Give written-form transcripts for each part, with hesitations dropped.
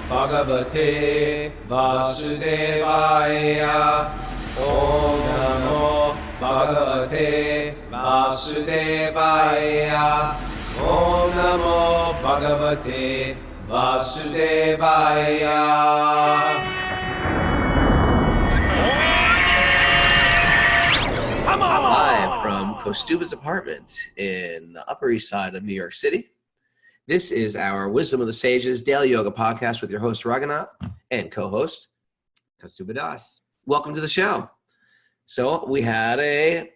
Bhagavate Vasudevaya. Om Namo Bhagavate Vasudevaya. Om Namo Bhagavate Vasudevaya. Live from Kaustubha's apartment in the Upper East Side of New York City. This is our Wisdom of the Sages daily yoga podcast with your host Raghunath and co-host Kaustubha Das. Welcome to the show. So we had a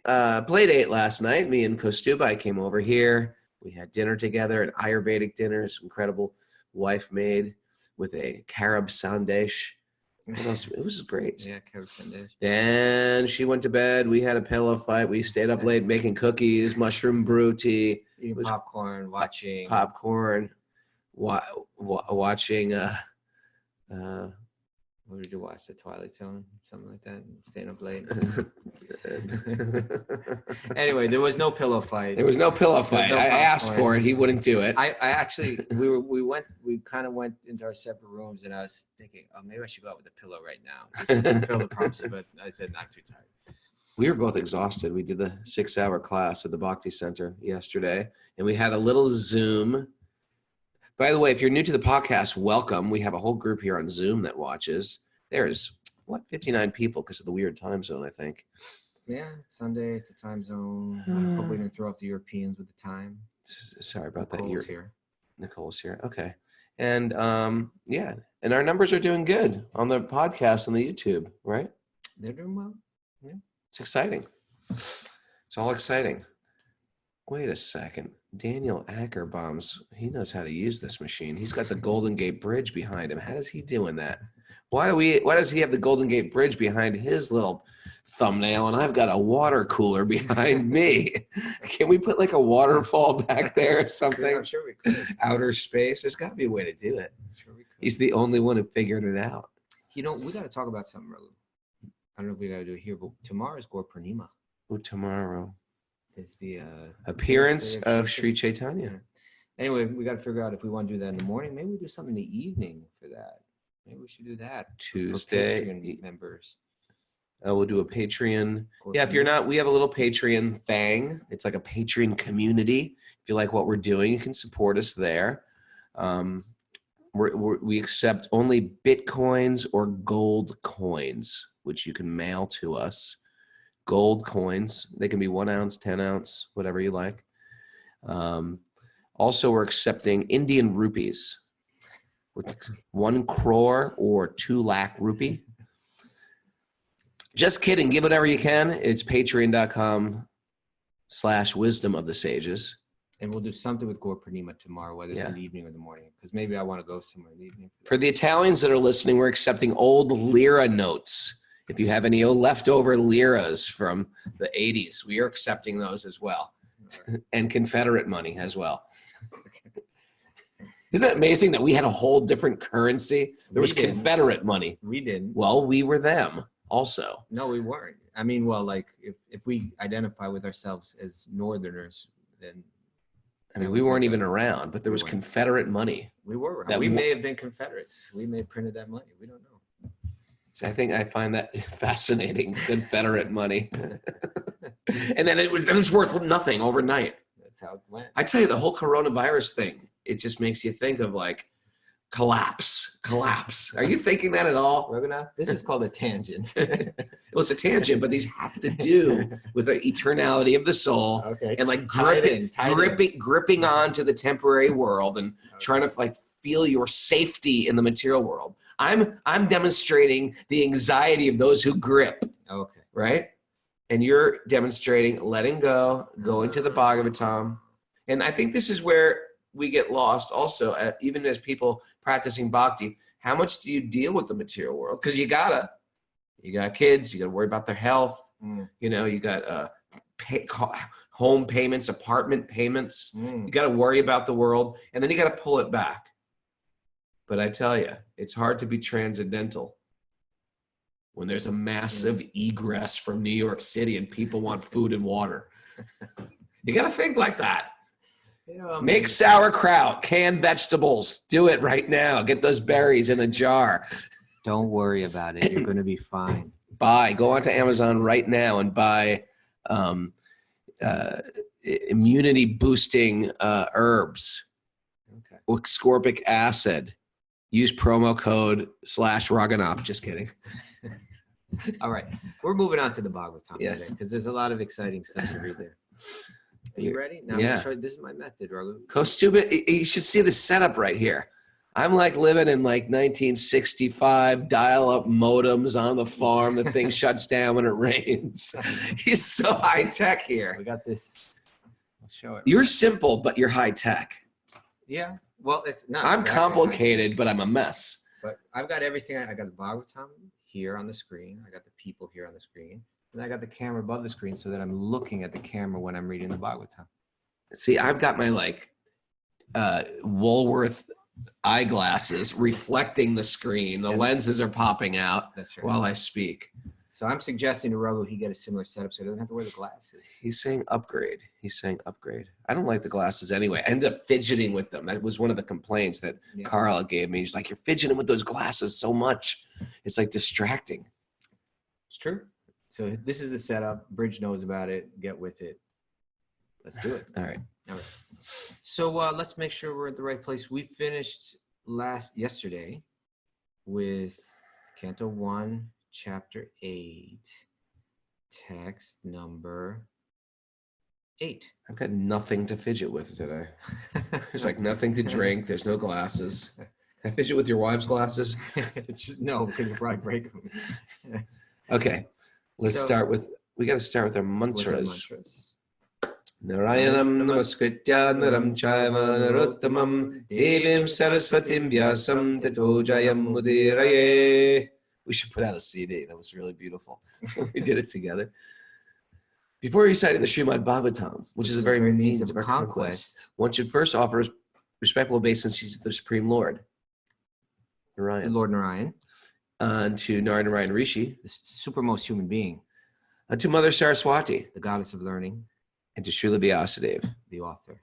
play date last night. Me and Kaustubha, I came over here. We had dinner together, an Ayurvedic dinner. It's incredible. Wife made with a carob sandesh. What else? It was great. Yeah, carob sandesh. Then she went to bed. We had a pillow fight. We stayed up late making cookies, mushroom brew tea. Eating popcorn, watching. Watching. What did you watch? The Twilight Zone? Something like that? Staying up late? Anyway, there was no pillow fight. There was no pillow fight. I asked for it. He wouldn't do it. I actually, we kind of went into our separate rooms, and I was thinking, oh, maybe I should go out with a pillow right now, just to fill the prompts, but I said, not too tired. We were both exhausted. We did the 6-hour class at the Bhakti Center yesterday, and we had a little Zoom. By the way, if you're new to the podcast, welcome. We have a whole group here on Zoom that watches. There's, 59 people because of the weird time zone, I think. Yeah, Sunday, it's a time zone. Hopefully we didn't throw off the Europeans with the time. Sorry about Nicole's that. Here. Nicole's here. Okay. And yeah, and our numbers are doing good on the podcast and the YouTube, right? They're doing well. Yeah. It's exciting. It's all exciting. Wait a second. Daniel Ackerbaum's, he knows how to use this machine. He's got the Golden Gate Bridge behind him. How does he doing that? Why does he have the Golden Gate Bridge behind his little thumbnail and I've got a water cooler behind me? Can we put like a waterfall back there or something? Yeah, I'm sure we could. Outer space. There's got to be a way to do it. Sure we could. He's the only one who figured it out. You know, we got to talk about something, Raghu. I don't know if we got to do it here, but tomorrow's Gaur Purnima. Oh, tomorrow. Is the appearance of Sri Chaitanya. Yeah. Anyway, we got to figure out if we want to do that in the morning. Maybe we do something in the evening for that. Maybe we should do that. Tuesday. For Patreon members. We'll do a Patreon. Gaur Yeah, if you're Purnima. not, we have a little Patreon thing. It's like a Patreon community. If you like what we're doing, you can support us there. We accept only Bitcoins or gold coins, which you can mail to us. Gold coins. They can be 1 ounce, 10 ounce, whatever you like. Also, we're accepting Indian rupees. With 1 crore or 2 lakh rupee. Just kidding. Give whatever you can. It's patreon.com/wisdom of the sages. And we'll do something with Gaur Purnima tomorrow, whether it's in the evening or the morning, because maybe I want to go somewhere in the evening. For the Italians that are listening, we're accepting old lira notes. If you have any leftover liras from the 80s, we are accepting those as well. And Confederate money as well. Isn't that amazing that we had a whole different currency? There was Confederate money. We didn't. Well, we were them also. No, we weren't. I mean, well, like if we identify with ourselves as Northerners, then I mean, we weren't even around, but there was Confederate money. we were around. We may have been Confederates. We may have printed that money. We don't know. So I think I find that fascinating, Confederate money. And then it was worth nothing overnight. That's how it went. I tell you, the whole coronavirus thing, it just makes you think of like collapse. Are you thinking that at all? Raghunath, this is called a tangent. Well, it's a tangent, but these have to do with the eternality of the soul. Okay. And like gripping onto the temporary world and trying to like feel your safety in the material world. I'm demonstrating the anxiety of those who grip. Okay. Right? And you're demonstrating letting go, going to the Bhagavatam. And I think this is where we get lost also, even as people practicing bhakti. How much do you deal with the material world? Because you got kids, you got to worry about their health. You know, you got home payments, apartment payments. You got to worry about the world. And then you got to pull it back. But I tell you, it's hard to be transcendental when there's a massive egress from New York City and people want food and water. You got to think like that. You know, Make sauerkraut, canned vegetables. Do it right now. Get those berries in a jar. don't worry about it. You're going to be fine. Go onto Amazon right now and buy immunity boosting herbs. Okay. Ascorbic acid. Use promo code /Raghunath. Just kidding. All right. We're moving on to the Bhagavatam Yes. today because there's a lot of exciting stuff to read there. Are you ready? Now, Yeah. I'm sure this is my method, Raghu. Kaustubha, you should see the setup right here. I'm like living in like 1965, dial-up modems on the farm. The thing shuts down when it rains. He's so high-tech here. We got this. I'll show it. You're simple, but you're high-tech. Yeah. Well, it's not. I'm exactly complicated, but I'm a mess. But I've got everything. I got the Bhagavatam here on the screen. I got the people here on the screen. And I got the camera above the screen so that I'm looking at the camera when I'm reading the Bhagavatam. See, I've got my like Woolworth eyeglasses reflecting the screen. The lenses are popping out That's right. while I speak. So I'm suggesting to Raghu he get a similar setup so he doesn't have to wear the glasses. He's saying upgrade. He's saying upgrade. I don't like the glasses anyway. I ended up fidgeting with them. That was one of the complaints that Yeah. Carla gave me. She's like, you're fidgeting with those glasses so much. It's like distracting. It's true. So this is the setup. Bridge knows about it. Get with it. Let's do it. All right. All right. So let's make sure we're at the right place. We finished yesterday with Canto 1, Chapter 8, text number 8. I've got nothing to fidget with today. There's like nothing to drink. There's no glasses. Can I fidget with your wife's glasses? No, because you'll probably break them. Okay. Let's start with, we got to start with our mantras. Narayanam namaskritya naram chaiva narottamam devim saraswatim vyasam tato jayam mudiraye. We should put out a CD. That was really beautiful. We did it together. Before reciting the Srimad Bhagavatam, which is a very means of our conquest, one should first offer respectful obeisances to the Supreme Lord, Narayan, Lord Narayan, and to Narayan Rishi, the supermost human being, and to Mother Saraswati, the goddess of learning, and to Srila Vyasadeva. the author.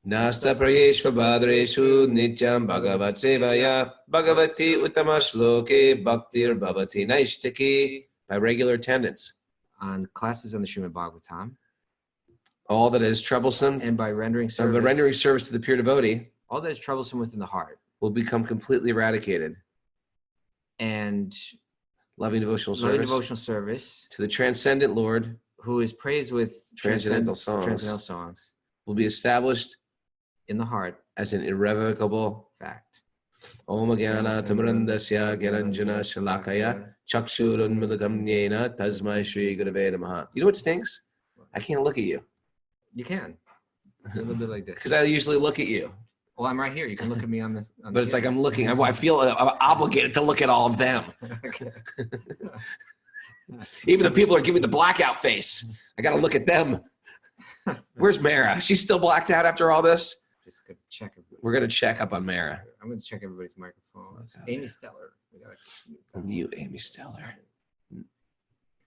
Nasta prayeshva badreshu nityam bhagavat sevaya bhagavati uttama shloke bhaktir bhavati naishtaki. By regular attendance. On classes on the Srimad Bhagavatam, All that is troublesome, and by rendering by service, rendering service to the pure devotee, all that is troublesome within the heart, will become completely eradicated. and Loving devotional loving service devotional service, to the transcendent Lord who is praised with Transcendental songs. transcendental songs will be established in the heart. as an irrevocable Fact. Om Jnana Tamrandasya Gyananjana Shalakaya Chakshurunmilitam Yena Tasmai Shri Gurave Namaha. You know what stinks? I can't look at you. You can. A little bit like this. Because I usually look at you. Well, I'm right here. You can look at me on this. But it's like I'm looking. I feel I'm obligated to look at all of them. Okay. Even the people who are giving the blackout face. I got to look at them. Where's Mara? She's still blacked out after all this? Just gonna check. We're going to check up on Mara. I'm gonna check everybody's microphones. Okay. Amy Stellar. We gotta Mute Amy Stellar. Can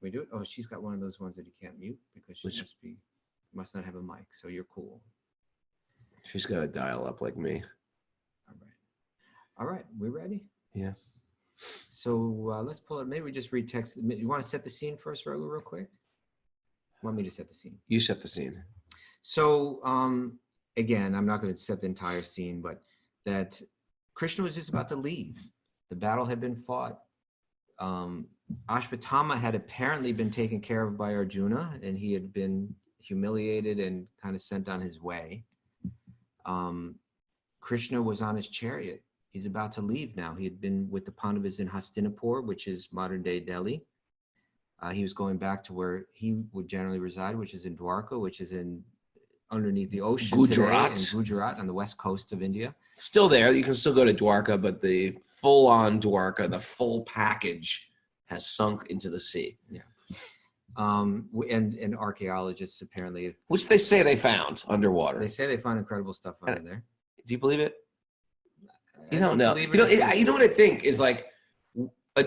we do it? Oh, she's got one of those ones that you can't mute because she must not have a mic. So you're cool. She's got to dial up like me. All right. All right. We ready? Yeah. So let's pull it. Maybe we just read text. You want to set the scene first, Raghu, real quick? Want me to set the scene? You set the scene. So again, I'm not going to set the entire scene, but that Krishna was just about to leave. The battle had been fought. Ashvatthama had apparently been taken care of by Arjuna, and he had been humiliated and kind of sent on his way. Krishna was on his chariot. He's about to leave now. He had been with the Pandavas in Hastinapur, which is modern-day Delhi. He was going back to where he would generally reside, which is in Dwarka, which is underneath the ocean Gujarat. today, in Gujarat on the west coast of India. Still there. You can still go to Dwarka, but the full-on Dwarka, the full package, has sunk into the sea. Yeah. And archaeologists apparently, Which they say they found underwater. they say they find incredible stuff under there. Do you believe it? You I don't know. believe You know, it. you know what I think is like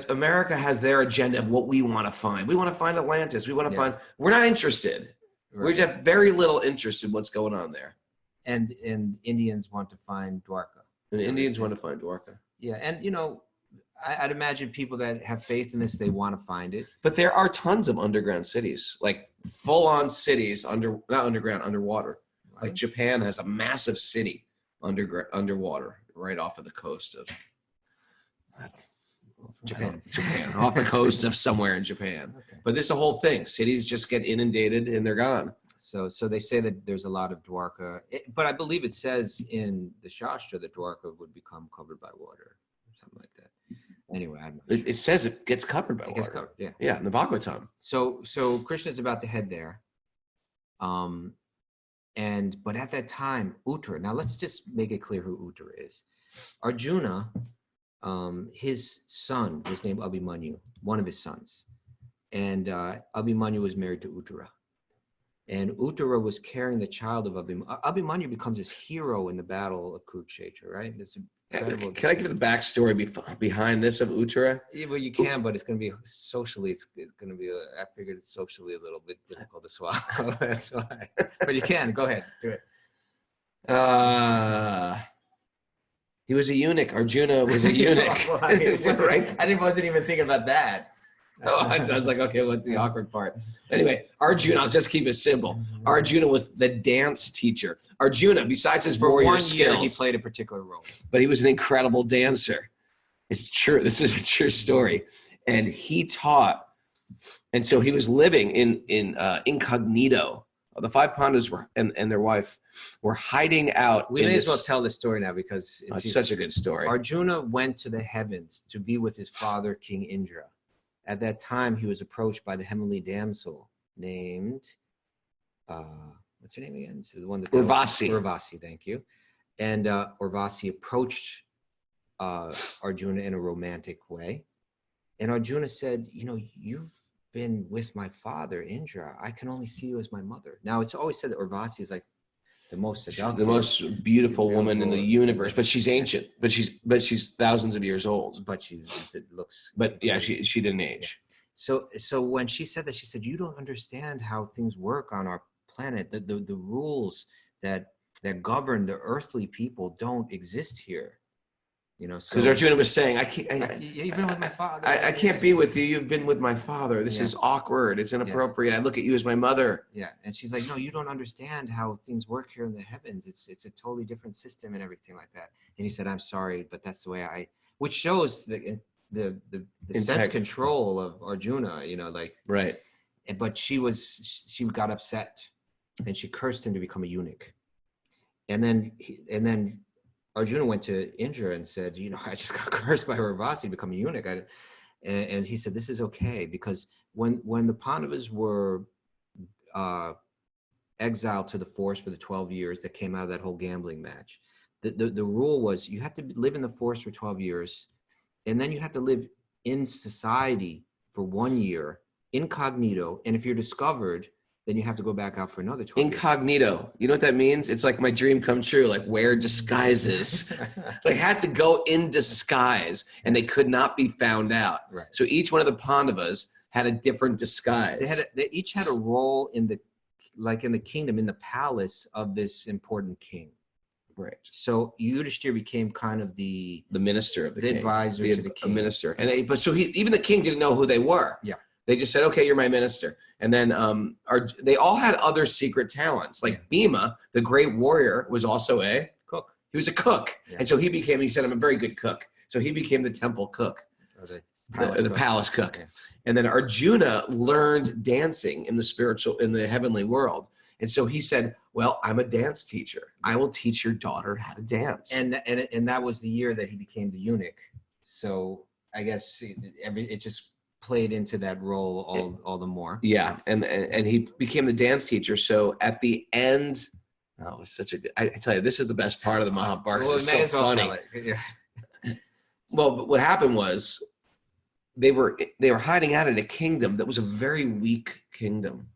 America has their agenda of what we want to find. We want to find Atlantis. We want to Yeah. find. We're not interested. Right. We have very little interest in what's going on there. and Indians want to find Dwarka. And Indians want to find Dwarka. Yeah, and you know, I'd imagine people that have faith in this, they want to find it. But there are tons of underground cities, like full-on cities not underground, underwater. Right? Like Japan has a massive city underwater, right off of the coast of Japan, off the coast of somewhere in Japan. Okay. But this is a whole thing. Cities just get inundated and they're gone. So they say that there's a lot of Dwarka, but I believe it says in the Shastra that Dwarka would become covered by water or something like that. Anyway, I'm not sure. It says it gets covered by It water. gets covered, yeah. Yeah, in the Bhagavatam. So Krishna's about to head there. But at that time, Uttara, now let's just make it clear who Uttara is. Arjuna, his son was named Abhimanyu, one of his sons. And Abhimanyu was married to Uttara. And Uttara was carrying the child of Abhimanyu. Abhimanyu becomes this hero in the battle of Kurukshetra, right? This incredible. Can I give the backstory behind this of Uttara? Yeah, well, you can, but it's going to be socially. It's going to be. I figured it's socially a little bit difficult to swallow. That's why. But you can go ahead, do it. He was a eunuch. Arjuna was a eunuch. Well, I mean, Right? I wasn't even thinking about that. Oh, I was like, okay, what's the awkward part? Anyway, Arjuna, I'll just keep it simple. Arjuna was the dance teacher. Arjuna, besides his For warrior 1 year, skills, he played a particular role. but he was an incredible dancer. It's true. This is a true story. And he taught. And so he was living in incognito. The 5 Pandavas were and their wife were hiding out. We may as well tell this story now because it's such a good story. Arjuna went to the heavens to be with his father, King Indra. At that time, he was approached by the heavenly damsel named, what's her name again? This is the one that Urvasi. Urvasi, thank you. And Urvasi approached Arjuna in a romantic way. And Arjuna said, you know, you've been with my father, Indra. I can only see you as my mother. Now, it's always said that Urvasi is like the most seductive, the most beautiful woman in the universe, but she's ancient. But she's thousands of years old. but she looks. But yeah, she didn't age. So when she said that, she said, "You don't understand how things work on our planet. The rules that govern the earthly people don't exist here." You know, Because Arjuna was saying, you've been with my father. I can't be with you. You've been with my father. This is awkward. It's inappropriate. I look at you as my mother. Yeah, and she's like, "No, you don't understand how things work here in the heavens. It's a totally different system and everything like that." And he said, "I'm sorry, but that's the way which shows the sense control of Arjuna. You know, like right. But she got upset, and she cursed him to become a eunuch. And then Arjuna went to Indra and said, you know, I just got cursed by Urvasi to become a eunuch. And he said, this is okay, because when the Pandavas were exiled to the forest for the 12 years that came out of that whole gambling match, the rule was you had to live in the forest for 12 years, and then you have to live in society for 1 year, incognito, and if you're discovered, then you have to go back out for another 12 Incognito. years. You know what that means? It's like my dream come true, like wear disguises. They had to go in disguise and they could not be found out. Right. So each one of the Pandavas had a different disguise. They each had a role in the kingdom, in the palace of this important king. Right. So Yudhishthira became kind of the minister of the king. advisor to the king. A minister. And even the king didn't know who they were. Yeah. They just said, okay, you're my minister. And then they all had other secret talents. Like Bhima, the great warrior, was also a cook. He was a cook. Yeah. And so he said, I'm a very good cook. So he became the temple cook. Or the palace cook. Yeah. And then Arjuna learned dancing in the heavenly world. And so he said, well, I'm a dance teacher. I will teach your daughter how to dance. And that was the year that he became the eunuch. So I guess it just played into that role all the more. Yeah, and he became the dance teacher. So at the end, it's such a good. I tell you, this is the best part of the Mahabharata. Well, it's so funny. Yeah. Well, but what happened was they were hiding out in a kingdom that was a very weak kingdom,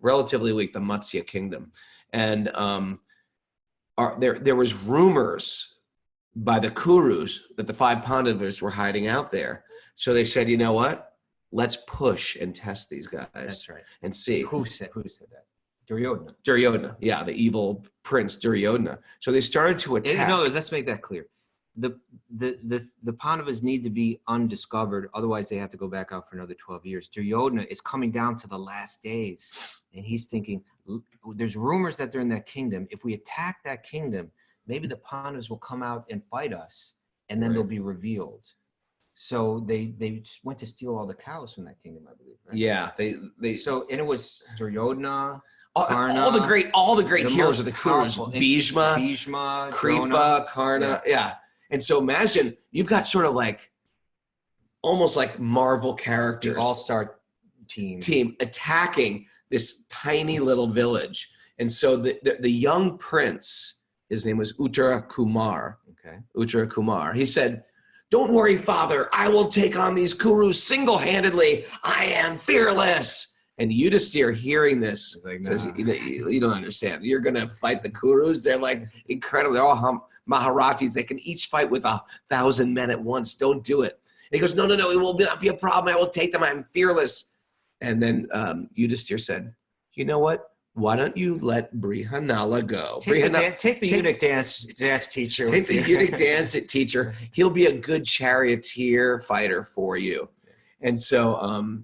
relatively weak, the Matsya kingdom, and there was rumors by the Kurus that the 5 Pandavas were hiding out there. So they said, you know what? Let's push and test these guys. That's right. And see. Who said that? Duryodhana, yeah, the evil prince Duryodhana. So they started to attack. In other words, let's make that clear. The Pandavas need to be undiscovered, otherwise they have to go back out for another 12 years. Duryodhana is coming down to the last days, and he's thinking, there's rumors that they're in that kingdom. If we attack that kingdom, maybe the Pandavas will come out and fight us, and then they'll be revealed. So they went to steal all the cows from that kingdom, I believe. Right? Yeah, and it was Duryodhana, all the great heroes of the Kurus, Bhishma, Kripa, Karna, yeah. And so imagine you've got sort of like almost like Marvel characters, the all-star team attacking this tiny little village. And so the young prince, his name was Uttara Kumar. Okay. Uttara Kumar. He said, "Don't worry, father. I will take on these Kurus single-handedly. I am fearless." And Yudhisthira, hearing this, says, "You don't understand. You're going to fight the Kurus. They're like incredible. They're all Maharatis. They can each fight with 1,000 men at once. Don't do it." And he goes, no, it will not be a problem. I will take them. I'm fearless. And then Yudhisthira said, "You know what? Why don't you let Brihanala go? Take the eunuch dance teacher. Take the eunuch dance teacher. He'll be a good charioteer fighter for you." And so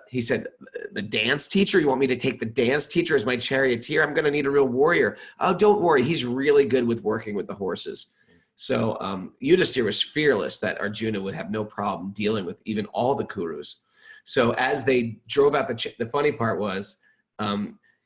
he said, "The dance teacher? You want me to take the dance teacher as my charioteer? I'm going to need a real warrior." "Oh, don't worry. He's really good with working with the horses." So Yudhisthira was fearless that Arjuna would have no problem dealing with even all the Kurus. So as they drove out, the funny part was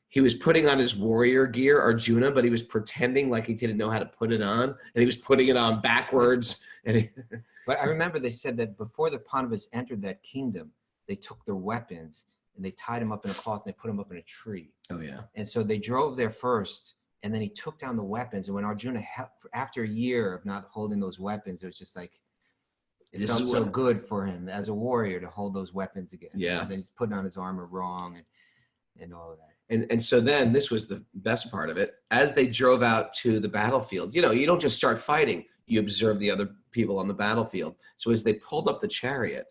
he was putting on his warrior gear, Arjuna, but he was pretending like he didn't know how to put it on, and he was putting it on backwards. But I remember they said that before the Pandavas entered that kingdom, they took their weapons and they tied them up in a cloth and they put them up in a tree. Oh, yeah. And so they drove there first, and then he took down the weapons. And when Arjuna, after a year of not holding those weapons, it was just like, it felt so good for him as a warrior to hold those weapons again. Yeah. And then he's putting on his armor wrong and all of that. And so then this was the best part of it. As they drove out to the battlefield, you don't just start fighting. You observe the other people on the battlefield. So as they pulled up the chariot,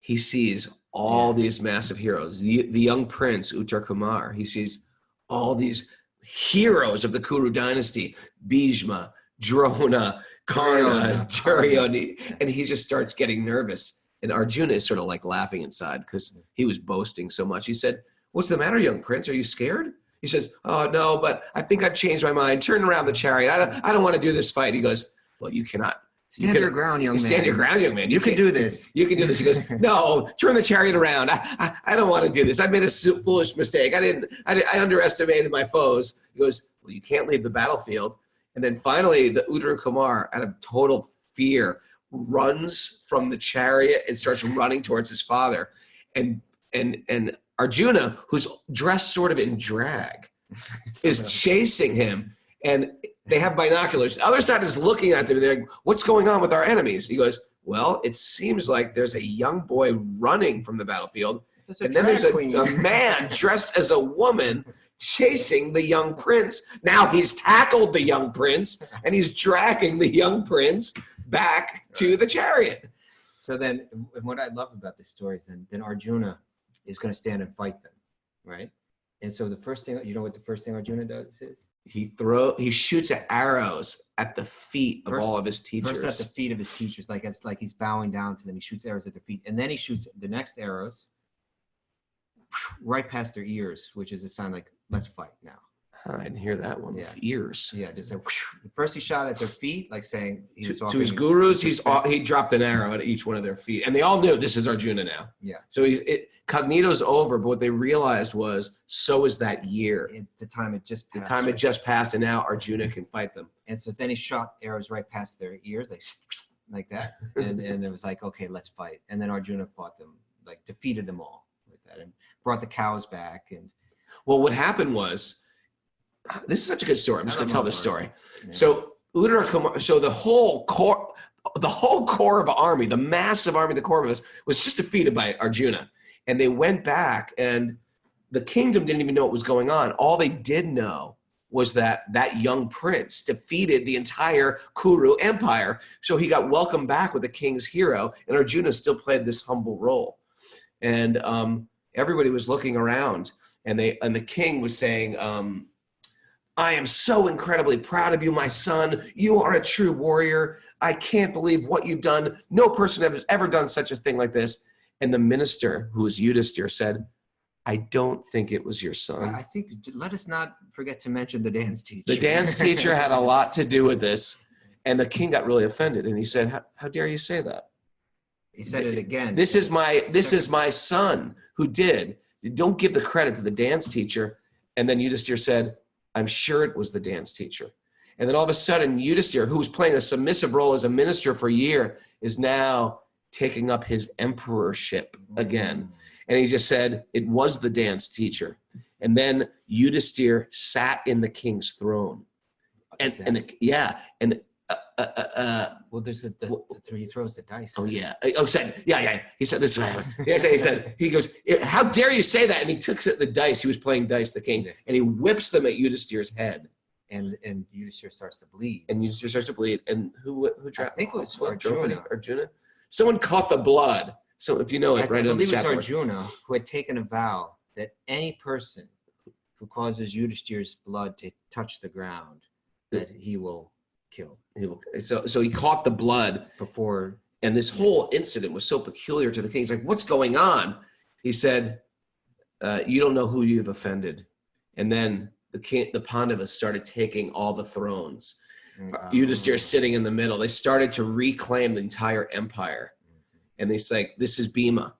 he sees all these massive heroes. The young prince, Uttara Kumar, he sees all these heroes of the Kuru dynasty, Bhishma, Drona, Karna, Duryodhana, and he just starts getting nervous. And Arjuna is sort of like laughing inside because he was boasting so much. He said, "What's the matter, young prince? Are you scared?" He says, "Oh, no, but I think I've changed my mind. Turn around the chariot. I don't want to do this fight." He goes, "Well, you cannot. Stand your ground, young man. Stand your ground, young man. You can do this. You can do this." He goes, "No, turn the chariot around. I don't want to do this. I made a foolish mistake. I underestimated my foes." He goes, "Well, you can't leave the battlefield." And then finally, the Uttara Kumar, out of total fear, runs from the chariot and starts running towards his father. And Arjuna, who's dressed sort of in drag, is chasing him. And they have binoculars. The other side is looking at them. And they're like, "What's going on with our enemies?" He goes, "Well, it seems like there's a young boy running from the battlefield. And then there's a man dressed as a woman chasing the young prince. Now he's tackled the young prince, and he's dragging the young prince back to the chariot." So then what I love about this story is then Arjuna is going to stand and fight them, right? And so the first thing, you know what the first thing Arjuna does is? He shoots arrows at the feet of all of his teachers. First at the feet of his teachers, like it's like he's bowing down to them. He shoots arrows at their feet. And then he shoots the next arrows right past their ears, which is a sign like, "Let's fight now." I didn't hear that one. Ears. Yeah, just like, first he shot at their feet, like saying to his gurus. He dropped an arrow at each one of their feet, and they all knew this is Arjuna now. Yeah. So Cognito's over, but what they realized was so is that year. The time had just passed. The time had just passed, and now Arjuna can fight them. And so then he shot arrows right past their ears, like that, and it was like, okay, let's fight. And then Arjuna fought them, like defeated them all like that, and brought the cows back. And well, what happened was, this is such a good story. I'm just going to tell this story. Yeah. So Uttara Kumar, so the whole core of army, the massive army, the core of us, was just defeated by Arjuna. And they went back, and the kingdom didn't even know what was going on. All they did know was that young prince defeated the entire Kuru empire. So he got welcomed back with the king's hero, and Arjuna still played this humble role. And everybody was looking around. And the king was saying, I am so incredibly proud of you, my son. You are a true warrior. I can't believe what you've done. No person has ever done such a thing like this. And the minister, who was Yudhisthira, said, I don't think it was your son. I think, let us not forget to mention the dance teacher. The dance teacher had a lot to do with this. And the king got really offended. And he said, how dare you say that? He said it again. This is my son who did. Don't give the credit to the dance teacher. And then Yudhisthira said, I'm sure it was the dance teacher. And then all of a sudden, Yudhisthira, who was playing a submissive role as a minister for a year, is now taking up his emperorship again. And he just said, it was the dance teacher. And then Yudhisthira sat in the king's throne. Well, there's the he throws the dice. Oh, yeah. Oh, said, yeah. He said this. He goes, how dare you say that? And he took the dice. He was playing dice, the king, and he whips them at Yudhisthira's head. And Yudhisthira starts to bleed. And who dropped? I think it was Arjuna. Someone caught the blood. So if you know it, I right on the believe it was chapter. Arjuna who had taken a vow that any person who causes Yudhisthira's blood to touch the ground, that he will kill. So he caught the blood before. And this whole incident was so peculiar to the king. He's like, what's going on? He said, you don't know who you've offended. And then the Pandavas started taking all the thrones. Yudhisthira sitting in the middle. They started to reclaim the entire empire. And he's like, this is Bhima.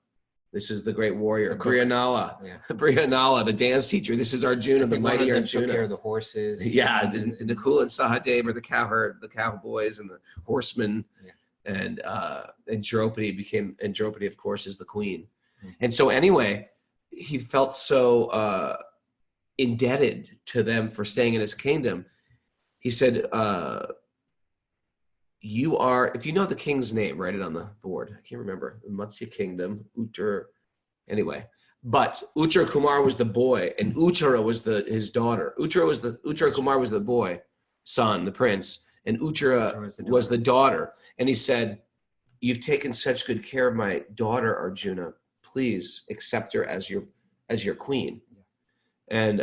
This is the great warrior. Brihanala. Brihanala, the dance teacher. This is Arjuna, the mighty Arjuna. Took care of the horses. Yeah, and Nakula and Sahadev are the cowherd, the cowboys and the horsemen. Yeah. And Draupadi, of course, is the queen. And so anyway, he felt so indebted to them for staying in his kingdom. He said, you are, if you know the king's name, write it on the board. I can't remember. The Matsya kingdom, Uttara. Anyway, but Uttara Kumar was the boy, and Uttara was his daughter. Uttara Kumar was the boy, son, the prince, and Uttara was the daughter. And he said, you've taken such good care of my daughter, Arjuna. Please accept her as your queen. And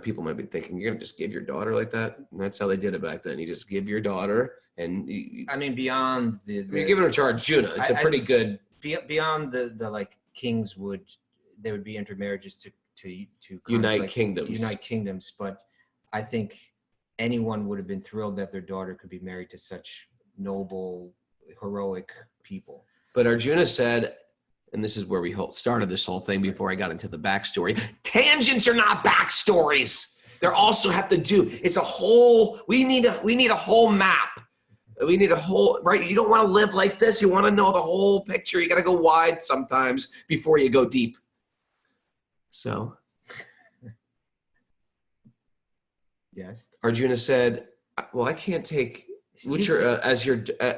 people might be thinking, you're going to just give your daughter like that? And that's how they did it back then. You just give your daughter, and beyond you're giving her to Arjuna. It's a pretty good. Beyond the like kings there would be intermarriages to unite kingdoms. But I think anyone would have been thrilled that their daughter could be married to such noble, heroic people. But Arjuna said, and this is where we started this whole thing before I got into the backstory. Tangents are not backstories. They also have to do. It's a whole. We need a whole map. We need a whole, right? You don't want to live like this. You want to know the whole picture. You got to go wide sometimes before you go deep. So, yes. Arjuna said, "Well, I can't take Uttara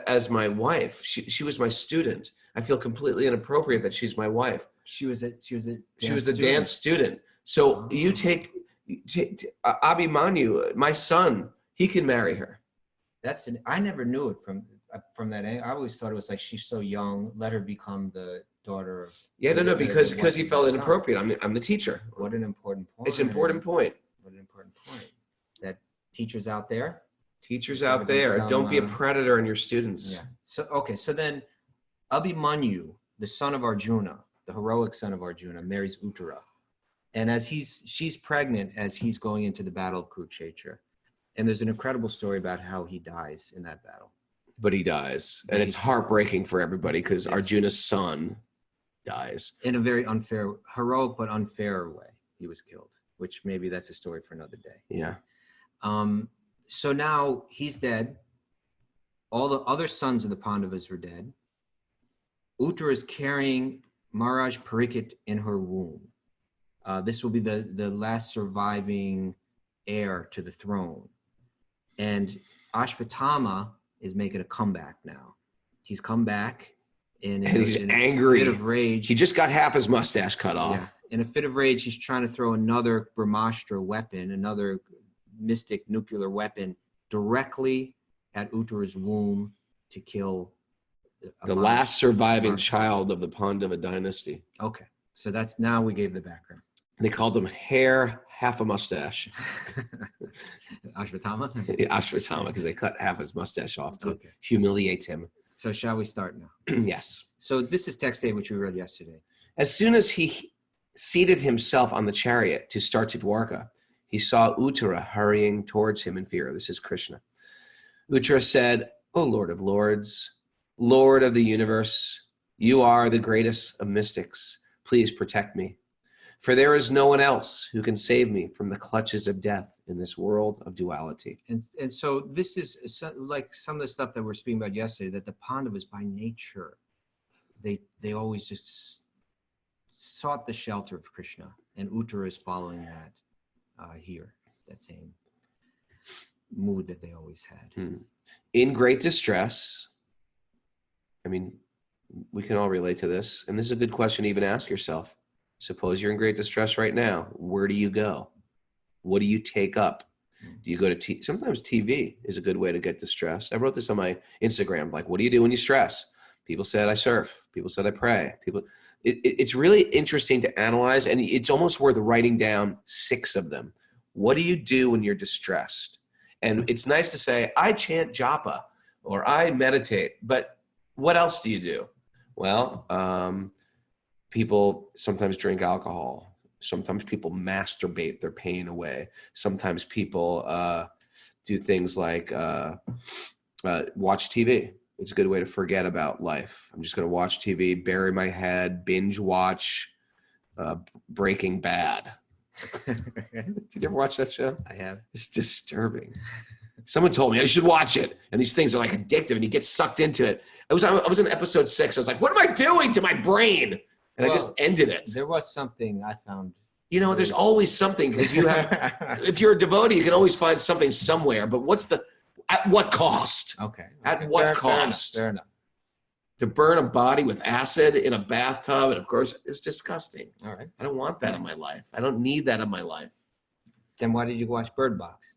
as my wife. She was my student. I feel completely inappropriate that she's my wife. She was a dance student. So you take Abhimanyu, my son. He can marry her." I never knew it from that angle. I always thought it was like, she's so young, let her become the daughter of. Yeah, no, because he felt inappropriate. I'm the teacher. What an important point. It's an important point. What an important point. That teachers out there. Don't be a predator on your students. Yeah. So then Abhimanyu, the son of Arjuna, the heroic son of Arjuna, marries Uttara. And as she's pregnant as he's going into the battle of Kurukshetra. And there's an incredible story about how he dies in that battle. But he dies. And it's heartbreaking for everybody because Arjuna's son dies. In a very heroic but unfair way, he was killed, which maybe that's a story for another day. Yeah. So now he's dead. All the other sons of the Pandavas are dead. Uttara is carrying Maharaj Parikshit in her womb. This will be the last surviving heir to the throne. And Ashvatthama is making a comeback now. He's come back and he's angry. In a fit of rage. He just got half his mustache cut off. Yeah. In a fit of rage, he's trying to throw another Brahmastra weapon, another mystic nuclear weapon, directly at Uttara's womb to kill the last surviving child of the Pandava dynasty. Okay, so now we gave the background. They called him hair, half a mustache. Ashvatthama? Ashvatthama, because they cut half his mustache off to Okay. humiliate him. So shall we start now? Yes. So this is text 8, which we read yesterday. As soon as he seated himself on the chariot to start to Dwarka, he saw Uttara hurrying towards him in fear. This is Krishna. Uttara said, "O Lord of Lords, Lord of the universe, you are the greatest of mystics. Please protect me. For there is no one else who can save me from the clutches of death in this world of duality." And so this is like some of the stuff that we're speaking about yesterday, that the Pandavas by nature, they always just sought the shelter of Krishna, and Uttara is following that here, that same mood that they always had. In great distress, I mean, we can all relate to this, and this is a good question to even ask yourself. Suppose you're in great distress right now. Where do you go? What do you take up? Do you go to sometimes TV is a good way to get distressed. I wrote this on my Instagram, like, what do you do when you stress? People said I surf. People said I pray. It's really interesting to analyze, and it's almost worth writing down 6 of them. What do you do when you're distressed? And it's nice to say, I chant japa or I meditate, but what else do you do? Well, people sometimes drink alcohol. Sometimes people masturbate their pain away. Sometimes people do things like watch TV. It's a good way to forget about life. I'm just going to watch TV, bury my head, binge watch Breaking Bad. Did you ever watch that show? I have. It's disturbing. Someone told me I should watch it, and these things are like addictive, and you get sucked into it. I was in episode 6. I was like, "What am I doing to my brain?" And I just ended it. There was something I found. You know, there's always something, because you have. If you're a devotee, you can always find something somewhere. But at what cost? Okay. At what cost? Fair enough. To burn a body with acid in a bathtub, and of course, it's disgusting. All right. I don't want that in my life. I don't need that in my life. Then why did you watch Bird Box?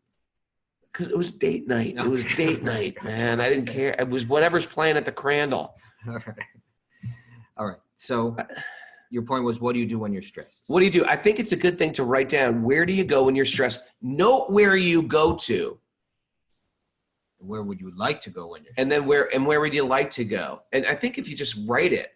Because it was date night. Okay. It was date night, man. I didn't care. It was whatever's playing at the Crandall. All right. So your point was, what do you do when you're stressed? What do you do? I think it's a good thing to write down, where do you go when you're stressed? Note where you go to. Where would you like to go when you're stressed? And then where would you like to go? And I think if you just write it,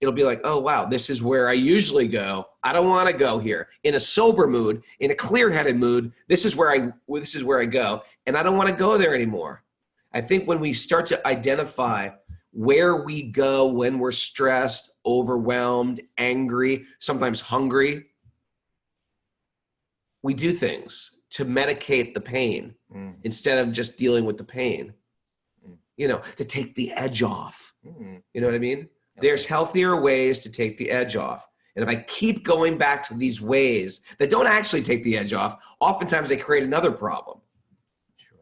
it'll be like, oh, wow, this is where I usually go. I don't want to go here. In a sober mood, in a clear-headed mood, this is where I go. And I don't want to go there anymore. I think when we start to identify where we go when we're stressed, overwhelmed, angry, sometimes hungry, we do things to medicate the pain instead of just dealing with the pain, to take the edge off. You know what I mean? There's healthier ways to take the edge off. And if I keep going back to these ways that don't actually take the edge off, oftentimes they create another problem. Sure.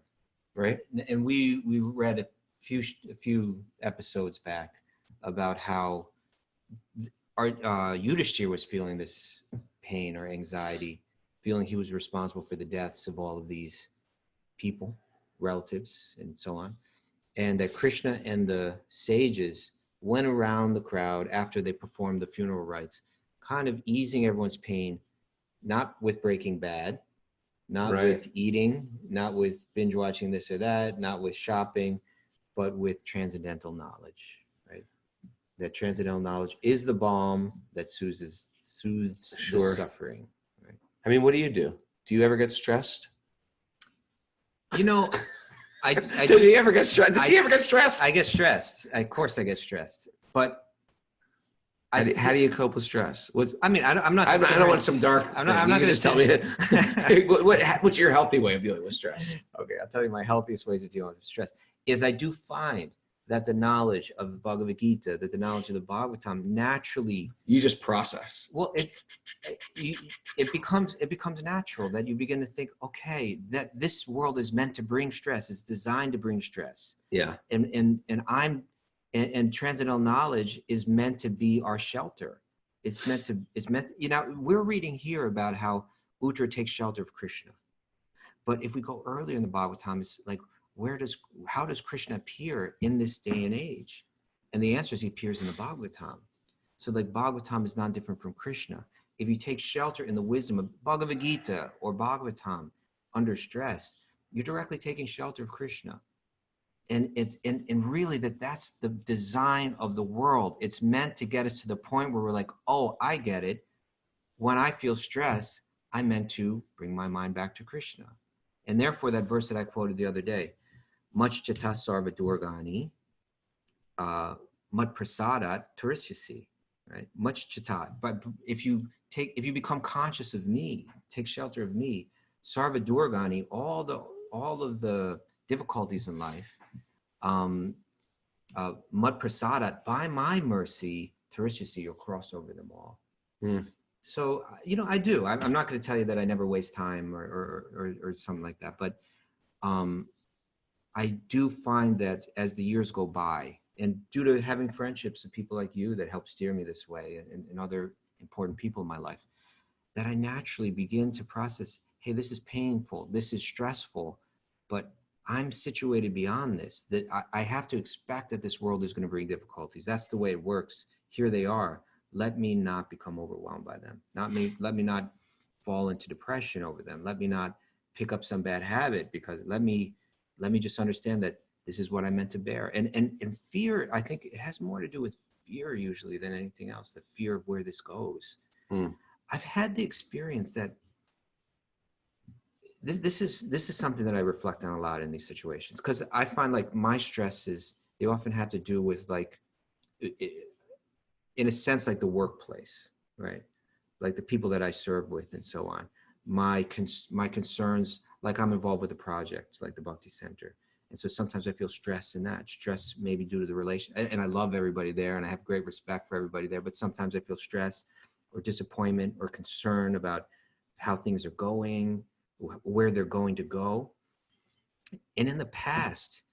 Right? And we read a few episodes back about how our Yudhishthira was feeling this pain or anxiety, feeling he was responsible for the deaths of all of these people, relatives, and so on. And that Krishna and the sages went around the crowd after they performed the funeral rites, kind of easing everyone's pain, not with Breaking Bad, not with eating, not with binge watching this or that, not with shopping, but with transcendental knowledge, right? That transcendental knowledge is the balm that soothes the suffering, right? I mean, what do? Do you ever get stressed? Does he ever get stressed? Does he ever get stressed? I get stressed. Of course I get stressed. But how do you cope with stress? I'm not. I don't want some dark. I'm not going to just tell me. What's your healthy way of dealing with stress? Okay, I'll tell you my healthiest ways of dealing with stress is I do find that the knowledge of the Bhagavad Gita, that the knowledge of the Bhagavatam naturally. You just process. Well, it becomes natural that you begin to think, okay, that this world is meant to bring stress. It's designed to bring stress. Yeah. And transcendental knowledge is meant to be our shelter. It's meant, we're reading here about how Uttara takes shelter of Krishna. But if we go earlier in the Bhagavatam, it's like, how does Krishna appear in this day and age? And the answer is he appears in the Bhagavatam. So like Bhagavatam is not different from Krishna. if you take shelter in the wisdom of Bhagavad Gita or Bhagavatam under stress, you're directly taking shelter of Krishna. And really that's the design of the world. It's meant to get us to the point where we're like, oh, I get it. When I feel stress, I'm meant to bring my mind back to Krishna. And therefore, that verse that I quoted the other day, much chita sarva durgani, mat prasadat turisyasi, right? Much chita. But if you become conscious of me, take shelter of me, sarva durgani, all of the difficulties in life, mat prasadat, by my mercy, turisyasi, you'll cross over them all. So, I do. I'm not going to tell you that I never waste time or something like that. But I do find that as the years go by, and due to having friendships with people like you that help steer me this way, and other important people in my life, that I naturally begin to process, hey, this is painful, this is stressful, but I'm situated beyond this, that I have to expect that this world is going to bring difficulties. That's the way it works. Here they are. Let me not become overwhelmed by them. Let me not fall into depression over them. Let me not pick up some bad habit, because let me just understand that this is what I meant to bear. And fear, I think it has more to do with fear usually than anything else, the fear of where this goes. I've had the experience that this is something that I reflect on a lot in these situations, because I find like my stresses, they often have to do with like, in a sense, like the workplace, right? Like the people that I serve with and so on. My concerns, like I'm involved with a project like the Bhakti Center. And so sometimes I feel stress in that. Stress maybe due to the relation, and I love everybody there and I have great respect for everybody there, but sometimes I feel stress or disappointment or concern about how things are going, where they're going to go. And in the past,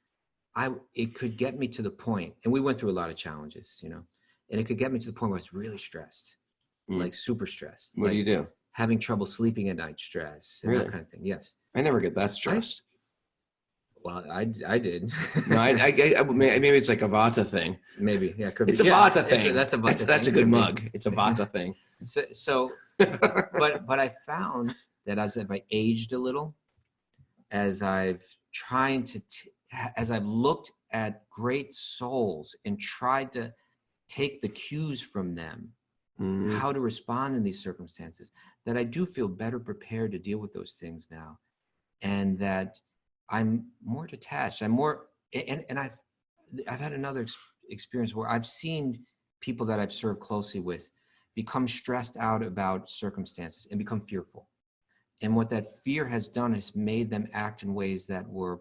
it could get me to the point, and we went through a lot of challenges, and it could get me to the point where I was really stressed, like super stressed. What do you do? Having trouble sleeping at night, stress, and Really? that kind of thing. Yes. I never get that stressed. I did. No, maybe it's like a Vata thing. Maybe, yeah, could be. It's a Vata thing. That's a Vata thing. That's a good mug. It's a Vata thing. But I found that as I aged a little, as I've looked at great souls and tried to take the cues from them, how to respond in these circumstances, that I do feel better prepared to deal with those things now, and that I'm more detached. I'm more, and I've had another experience where I've seen people that I've served closely with become stressed out about circumstances and become fearful. And what that fear has done is made them act in ways that were,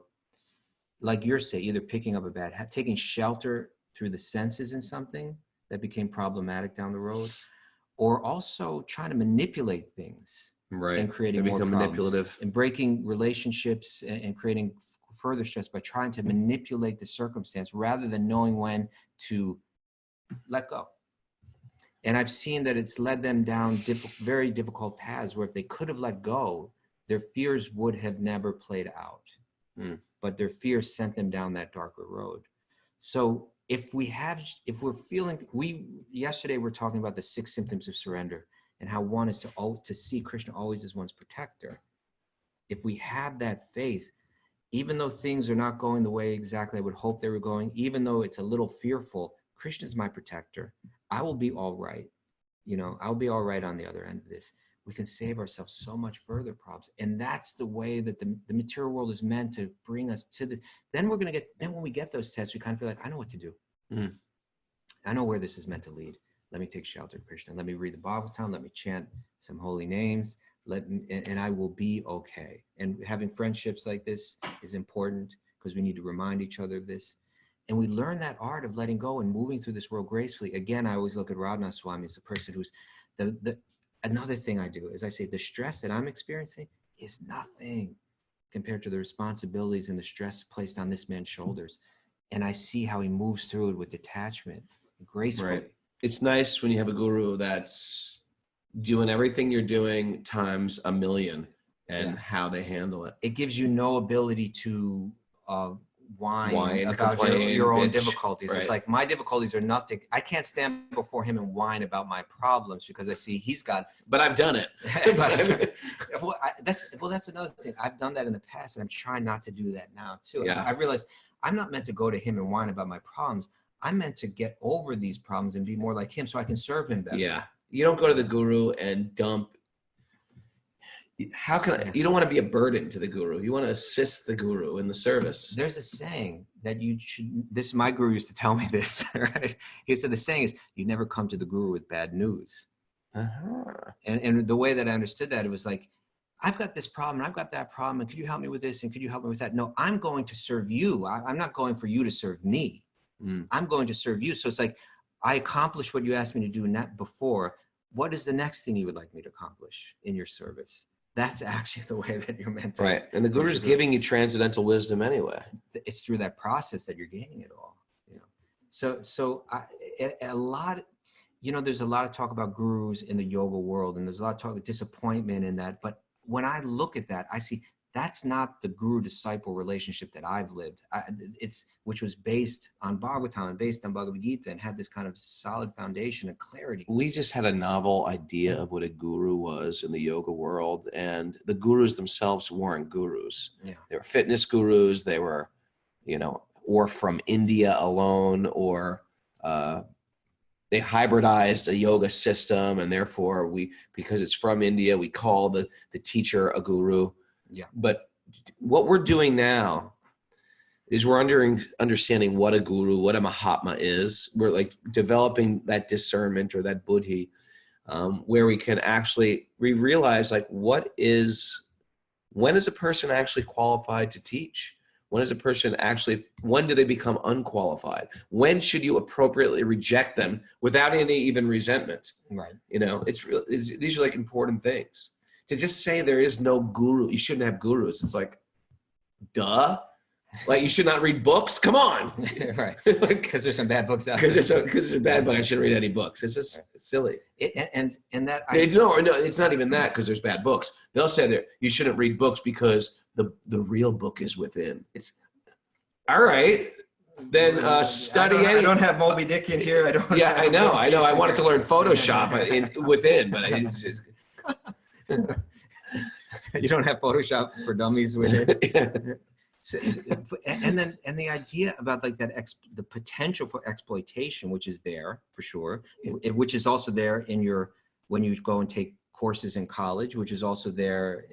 like you're saying, either picking up a bad habit, taking shelter through the senses in something that became problematic down the road, or also trying to manipulate things, right, and creating more problems, manipulative, and breaking relationships and creating further stress by trying to manipulate the circumstance rather than knowing when to let go. And I've seen that it's led them down very difficult paths where if they could have let go, their fears would have never played out. But their fears sent them down that darker road. So yesterday we're talking about the 6 symptoms of surrender and how one is to see Krishna always as one's protector. If we have that faith, even though things are not going the way exactly I would hope they were going, even though it's a little fearful, Krishna is my protector. I will be all right. I'll be all right on the other end of this. We can save ourselves so much further problems. And that's the way that the material world is meant to bring us to then when we get those tests, we kind of feel like, I know what to do. I know where this is meant to lead. Let me take shelter of Krishna. Let me read the Bhagavatam. Let me chant some holy names. And I will be okay. And having friendships like this is important because we need to remind each other of this. And we learn that art of letting go and moving through this world gracefully. Again, I always look at Raghunath Swami as the person who's another thing I do is I say the stress that I'm experiencing is nothing compared to the responsibilities and the stress placed on this man's shoulders. And I see how he moves through it with detachment, gracefully. Right. It's nice when you have a guru that's doing everything you're doing times a million and how they handle it. It gives you no ability to whine about your own difficulties. Right. It's like, my difficulties are nothing. I can't stand before him and whine about my problems because I see he's got. But I've done it. That's another thing. I've done that in the past, and I'm trying not to do that now too. Yeah. I realized I'm not meant to go to him and whine about my problems. I'm meant to get over these problems and be more like him so I can serve him better. Yeah. You don't go to the guru and dump. How can you don't want to be a burden to the guru. You want to assist the guru in the service. There's a saying that you should, my guru used to tell me this, right? He said the saying is, you never come to the guru with bad news. And the way that I understood that, it was like, I've got this problem, and I've got that problem, and could you help me with this, and could you help me with that? No, I'm going to serve you. I'm not going for you to serve me. I'm going to serve you. So it's like, I accomplished what you asked me to do before. What is the next thing you would like me to accomplish in your service? That's actually the way that you're meant to. Right. And the guru's giving you transcendental wisdom anyway. It's through that process that you're gaining it all. You know, a lot, you know, there's a lot of talk about gurus in the yoga world, and there's a lot of talk of disappointment in that. But when I look at that, I see that's not the guru-disciple relationship that I've lived. Which was based on Bhagavatam and based on Bhagavad Gita and had this kind of solid foundation and clarity. We just had a novel idea of what a guru was in the yoga world, and the gurus themselves weren't gurus. Yeah. They were fitness gurus. They were, you know, or from India alone, or they hybridized a yoga system, and therefore because it's from India, we call the teacher a guru. Yeah. But what we're doing now is we're understanding what a guru, what a Mahatma is. We're like developing that discernment or that buddhi, where we can actually realize like when is a person actually qualified to teach? When is a person when do they become unqualified? When should you appropriately reject them without any even resentment? Right. You know, these are like important things. To just say there is no guru, you shouldn't have gurus. It's like, duh. Like you should not read books. Come on, right? Because there's some bad books out there. Because there's a bad book. I shouldn't read any books. It's just silly. And that no, it's not even that because there's bad books. They'll say that you shouldn't read books because the real book is within. It's all right. Then study. I don't have Moby Dick in here. I don't. Yeah, I know. I wanted to learn Photoshop within, but it's just. You don't have Photoshop for dummies with it. So, and the idea about like that the potential for exploitation, which is there for sure, which is also there when you go and take courses in college, which is also there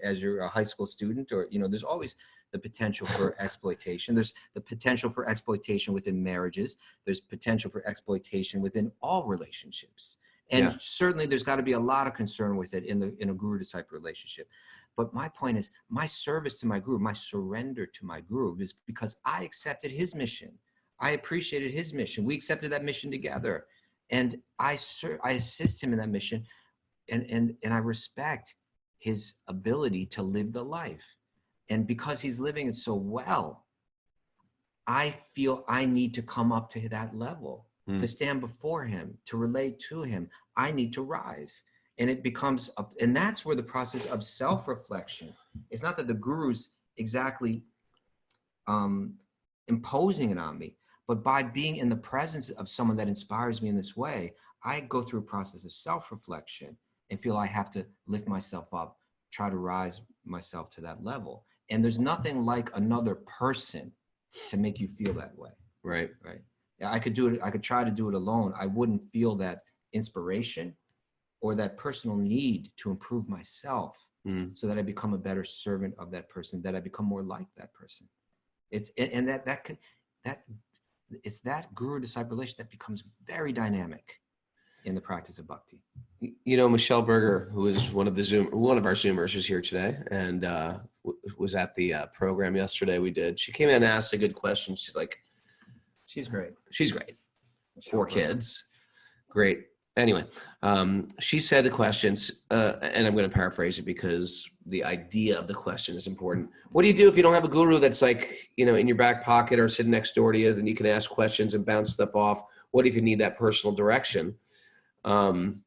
as you're a high school student, or there's always the potential for exploitation. There's the potential for exploitation within marriages. There's potential for exploitation within all relationships. And certainly there's got to be a lot of concern with it in a guru-disciple relationship. But my point is, my service to my guru, my surrender to my guru is because I accepted his mission. I appreciated his mission. We accepted that mission together. And I assist him in that mission. And I respect his ability to live the life. And because he's living it so well, I feel I need to come up to that level. To stand before him, to relate to him, I need to rise. And it becomes, and that's where the process of self-reflection, it's not that the guru's exactly imposing it on me, but by being in the presence of someone that inspires me in this way, I go through a process of self-reflection and feel I have to lift myself up, try to rise myself to that level. And there's nothing like another person to make you feel that way. Right. Right. I could do it. I could try to do it alone. I wouldn't feel that inspiration or that personal need to improve myself so that I become a better servant of that person, that I become more like that person. It's that guru-disciple relationship that becomes very dynamic in the practice of bhakti. Michelle Berger, who is one of our Zoomers, is here today and was at the program yesterday we did. She came in and asked a good question. She's like, she's great. She's great. 4 kids. Great. Anyway, she said the questions, and I'm going to paraphrase it because the idea of the question is important. What do you do if you don't have a guru that's like, in your back pocket or sitting next door to you, then you can ask questions and bounce stuff off? What if you need that personal direction? Do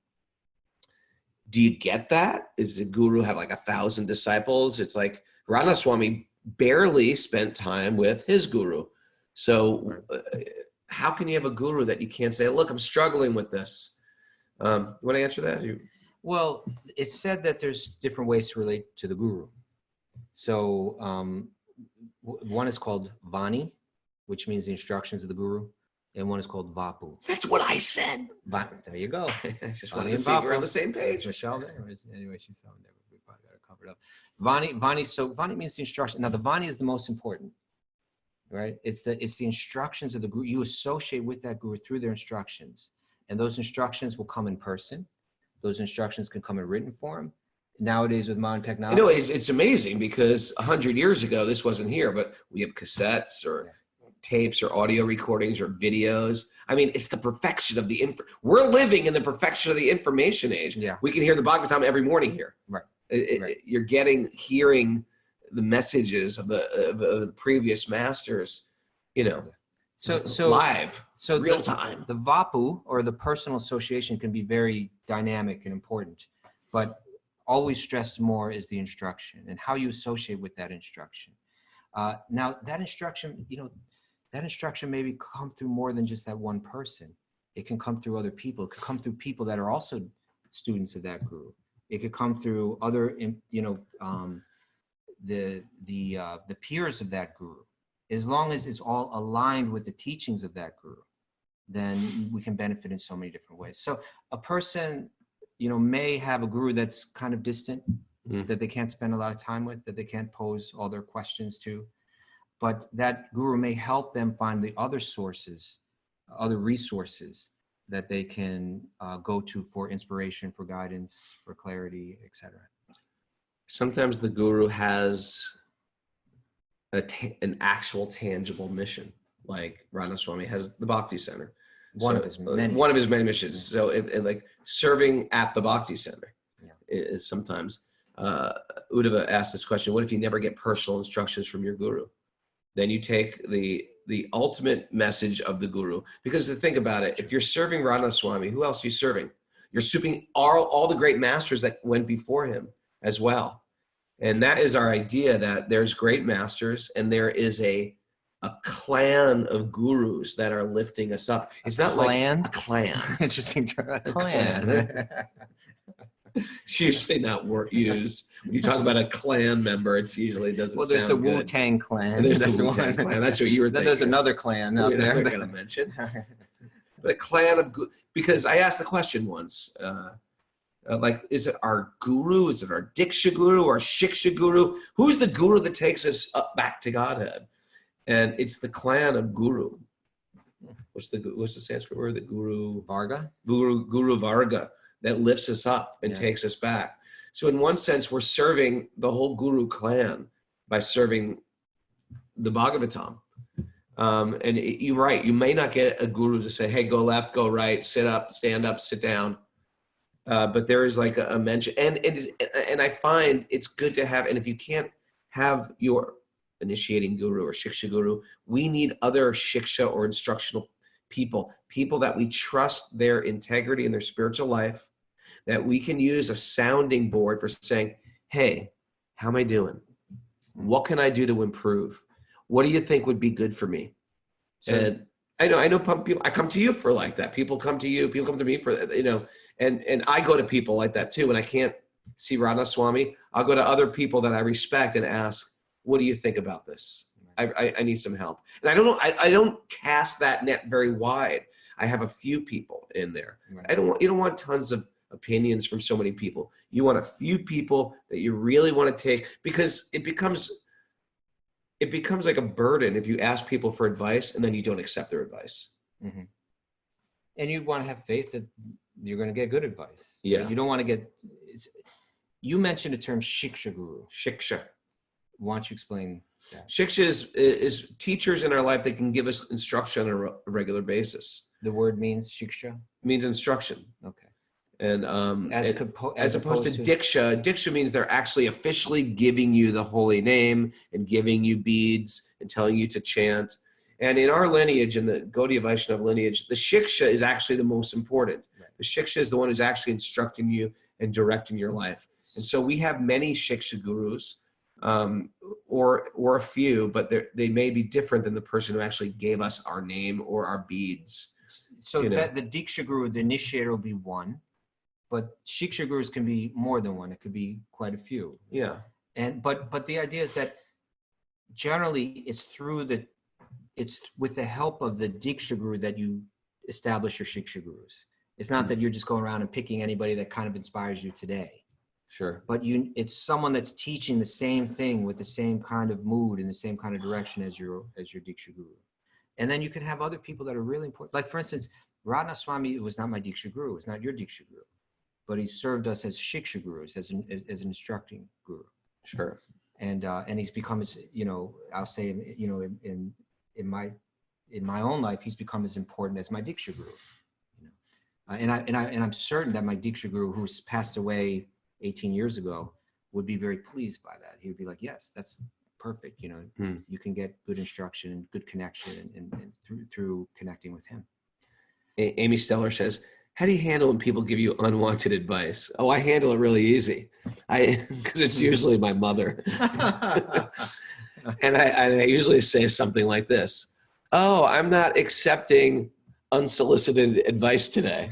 you get that? Does a guru have like 1,000 disciples? It's like Radha Swami barely spent time with his guru. So how can you have a guru that you can't say, look, I'm struggling with this? You want to answer that? Well, it's said that there's different ways to relate to the guru. So one is called vani, which means the instructions of the guru, and one is called vapu. That's what I said. There you go. I just wanted to see we're on the same page. Michelle there. Anyway, she's so there. We probably got it covered up. Vani. So vani means the instruction. Now the vani is the most important, right? It's the instructions of the guru. You associate with that guru through their instructions, and those instructions will come in person. Those instructions can come in written form. Nowadays with modern technology. You know, it's amazing because 100 years ago, this wasn't here, but we have cassettes or tapes or audio recordings or videos. I mean, it's the perfection of the we're living in the perfection of the information age. Yeah. We can hear the Bhagavatam every morning here. Right. You're hearing the messages of the previous masters, you know, so live, so real time. The vapu, or the personal association, can be very dynamic and important, but always stressed more is the instruction and how you associate with that instruction. Now that instruction, that instruction maybe come through more than just that one person. It can come through other people. It could come through people that are also students of that guru. It could come through other, the peers of that guru. As long as it's all aligned with the teachings of that guru, then we can benefit in so many different ways. So a person, may have a guru that's kind of distant, that they can't spend a lot of time with, that they can't pose all their questions to. But that guru may help them find the other sources, other resources that they can go to for inspiration, for guidance, for clarity, etc. Sometimes the guru has an actual tangible mission, like Radha Swami has the Bhakti Center. One of his many missions. So like serving at the Bhakti Center is sometimes. Uddhava asked this question: what if you never get personal instructions from your guru? Then you take the ultimate message of the guru. Because to think about it, if you're serving Radha Swami, who else are you serving? You're serving all the great masters that went before him as well. And that is our idea, that there's great masters and there is a clan of gurus that are lifting us up. It's not clan? Like a clan. Interesting term. A clan. It's usually not used. When you talk about a clan member, it's usually doesn't sound good. Well, there's the Wu-Tang clan. There's the Wu-Tang clan. That's what you were thinking. Then there's another clan out there. We're going to mention. But a clan of, because I asked the question once, like, is it our guru? Is it our diksha guru, our shiksha guru? Who's the guru that takes us up back to Godhead? And it's the clan of guru. What's the Sanskrit word? The guru Varga? Guru Varga, that lifts us up and takes us back. So in one sense, we're serving the whole guru clan by serving the Bhagavatam. And you're right, you may not get a guru to say, hey, go left, go right, sit up, stand up, sit down. But there is like a mention, and I find it's good to have, and if you can't have your initiating guru or shiksha guru, we need other shiksha or instructional people that we trust their integrity in their spiritual life, that we can use a sounding board for saying, hey, how am I doing? What can I do to improve? What do you think would be good for me? So, and I know people, I come to you for like that. People come to you, people come to me for, and I go to people like that too. When I can't see Radha Swami, I'll go to other people that I respect and ask, what do you think about this? I need some help. And I don't cast that net very wide. I have a few people in there. Right. You don't want tons of opinions from so many people. You want a few people that you really want to take, because it becomes like a burden if you ask people for advice and then you don't accept their advice. Mm-hmm. And you want to have faith that you're going to get good advice. Yeah. You don't want to get, you mentioned the term shiksha guru. Shiksha. Why don't you explain that? Shiksha is teachers in our life that can give us instruction on a regular basis. The word means shiksha? It means instruction. Okay. And as opposed to diksha means they're actually officially giving you the holy name and giving you beads and telling you to chant. And in our lineage, in the Gaudiya Vaishnava lineage, the shiksha is actually the most important. Right. The shiksha is the one who's actually instructing you and directing your life. And so we have many shiksha gurus. or a few, but they may be different than the person who actually gave us our name or our beads. So that the diksha guru, the initiator, will be one, but shiksha gurus can be more than one. It could be quite a few. Yeah. But the idea is that generally it's with the help of the diksha guru that you establish your shiksha gurus. It's not that you're just going around and picking anybody that kind of inspires you today. Sure. But it's someone that's teaching the same thing with the same kind of mood and the same kind of direction as your diksha guru. And then you can have other people that are really important. Like, for instance, Radha Swami was not my diksha guru. It's not your diksha guru, but he served us as shiksha gurus, as an instructing guru. Sure. And he's become, as I'll say, in my own life, he's become as important as my diksha guru. And I'm certain that my diksha guru, who's passed away 18 years ago, would be very pleased by that. He would be like, yes, that's perfect. You can get good instruction and good connection and through connecting with him. Amy Steller says, how do you handle when people give you unwanted advice? Oh, I handle it really easy. Because it's usually my mother. And I usually say something like this. Oh, I'm not accepting unsolicited advice today.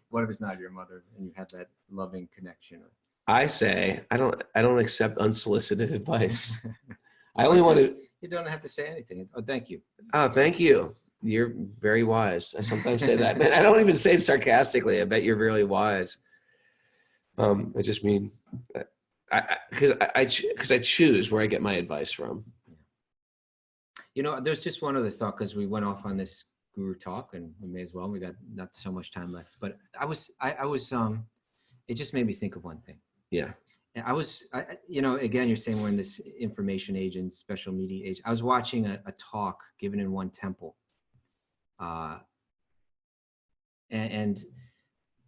What if it's not your mother and you have that loving connection? I say, I don't accept unsolicited advice. I only want to. You don't have to say anything. Oh, thank you. Oh, thank you. You're very wise. I sometimes say that. I don't even say it sarcastically. I bet you're really wise. I just mean, because I choose where I get my advice from. There's just one other thought, because we went off on this guru talk, and we may as well. We got not so much time left, but I was. It just made me think of one thing. Yeah. Again, you're saying we're in this information age and special media age. I was watching a talk given in one temple. And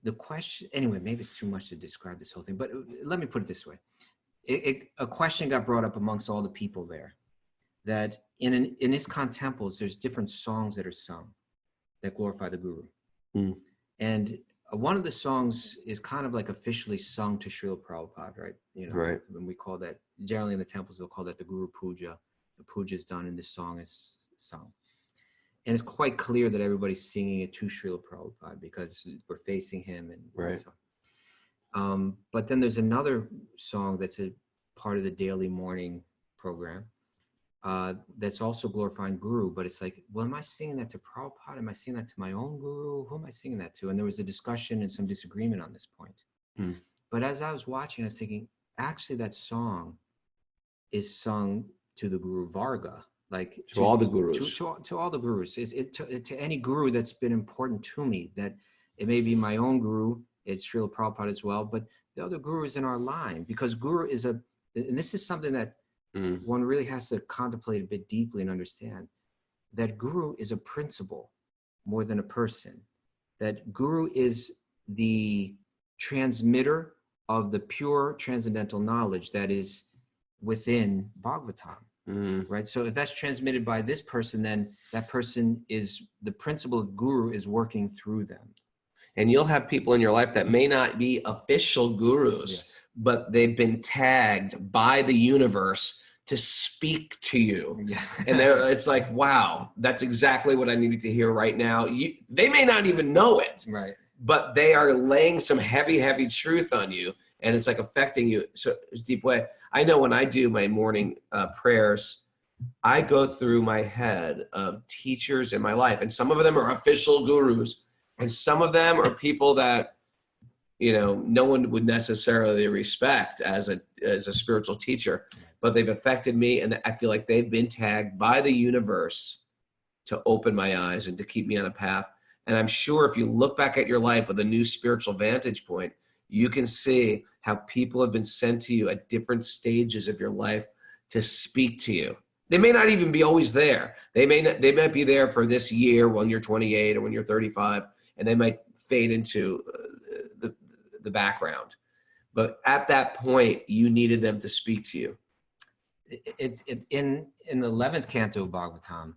the question, anyway, maybe it's too much to describe this whole thing, but let me put it this way. A question got brought up amongst all the people there, that in ISKCON temples, there's different songs that are sung that glorify the guru. Mm. And one of the songs is kind of like officially sung to Srila Prabhupada, right? Right. When we call that, generally in the temples, they'll call that the Guru Puja. The puja is done and this song is sung. And it's quite clear that everybody's singing it to Srila Prabhupada because we're facing him. And right. So. But then there's another song that's a part of the daily morning program that's also glorifying Guru, but it's like, well, am I singing that to Prabhupada? Am I singing that to my own Guru? Who am I singing that to? And there was a discussion and some disagreement on this point. Hmm. But as I was watching, I was thinking, actually that song is sung to the Guru Varga, like to all the gurus, to all the gurus. To any guru that's been important to me, that it may be my own Guru, it's Srila Prabhupada as well, but the other gurus in our line, because Guru is and this is something that one really has to contemplate a bit deeply and understand, that Guru is a principle more than a person. That Guru is the transmitter of the pure transcendental knowledge that is within Bhagavatam, right? So if that's transmitted by this person, then that person is, the principle of Guru is working through them. And you'll have people in your life that may not be official gurus, yes, but they've been tagged by the universe to speak to you. Yeah. And it's like, wow, that's exactly what I needed to hear right now. They may not even know it, right, but they are laying some heavy, heavy truth on you. And it's like affecting you. So it's a deep way. I know when I do my morning prayers, I go through my head of teachers in my life. And some of them are official gurus. And some of them are people that, no one would necessarily respect as a spiritual teacher, but they've affected me. And I feel like they've been tagged by the universe to open my eyes and to keep me on a path. And I'm sure if you look back at your life with a new spiritual vantage point, you can see how people have been sent to you at different stages of your life to speak to you. They may not even be always there. They might be there for this year when you're 28 or when you're 35, and they might fade into the background. But at that point, you needed them to speak to you. In the 11th canto of Bhagavatam,